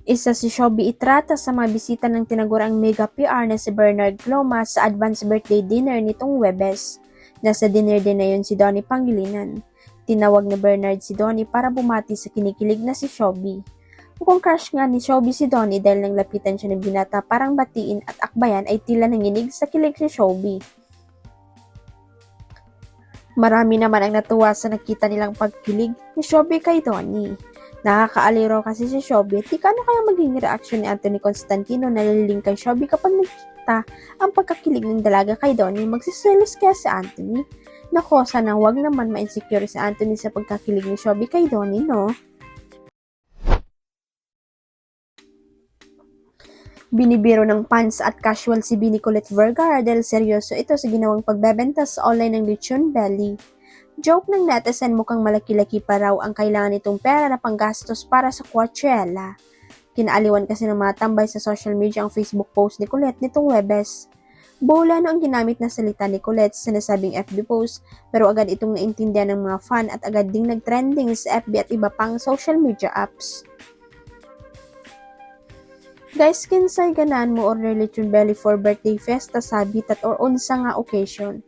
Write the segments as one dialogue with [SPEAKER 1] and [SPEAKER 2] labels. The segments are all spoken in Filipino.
[SPEAKER 1] Isa si Showby Itrata sa mga bisita ng tinaguriang mega PR na si Bernard Cloma sa advance birthday dinner nitong Huwebes. Nasa dinner din na yun si Donnie Pangilinan. Tinawag ni Bernard si Donnie para bumati sa kinikilig na si Showby. Mukhang crush nga ni Showby si Donnie dahil nang lapitan siya ng binata parang batiin at akbayan ay tila nanginig sa kilig si Showby. Marami naman ang natuwa sa nakita nilang pagkilig ni Showby kay Donnie. Nakakaaliro kasi si Showby, di kano kaya maging reaksyon ni Anthony Constantino na naliling kay Showby kapag nakita ang pagkakilig ng dalaga kay Donnie? Magsiselos kaya si Anthony? Nako, sana wag naman ma-insecure si Anthony sa pagkakilig ni Showby kay Donnie, no? Binibiro ng fans at casual si Binicolette Vergara dahil seryoso ito sa ginawang pagbebenta sa online ng lechon belly. Joke ng netizen, mukhang malaki-laki pa raw ang kailangan nitong pera na panggastos para sa Coachella. Kinaaliwan kasi ng mga tambay sa social media ang Facebook post ni Colette nitong Huwebes. Bola na ang ginamit na salita ni Colette sa nasabing FB post, pero agad itong naintindihan ng mga fan at agad ding nagtrending sa FB at iba pang social media apps. Guys, kinsay ganahan mo order lechon belly for birthday festa sa habitat or unsa nga occasion?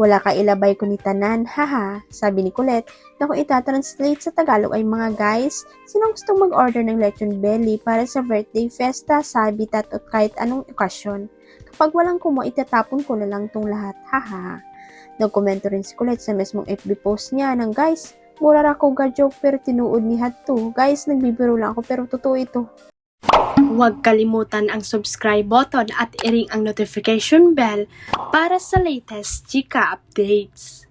[SPEAKER 1] Wala ka ilabay ko ni tanan, haha, sabi ni Colette na kung itatranslate sa Tagalog ay mga guys, sino gustong mag-order ng lechon belly para sa birthday festa sa habitat o kahit anong okasyon? Kapag walang kumo, itatapon ko na lang tong lahat, haha. Nagkomento rin si Colette sa mismong FB post niya ng guys, mura ra ko ga joke pero tinuod ni Hadto. Guys, nagbibiro lang ako pero totoo ito.
[SPEAKER 2] Huwag kalimutan ang subscribe button at i-ring ang notification bell para sa latest chika updates.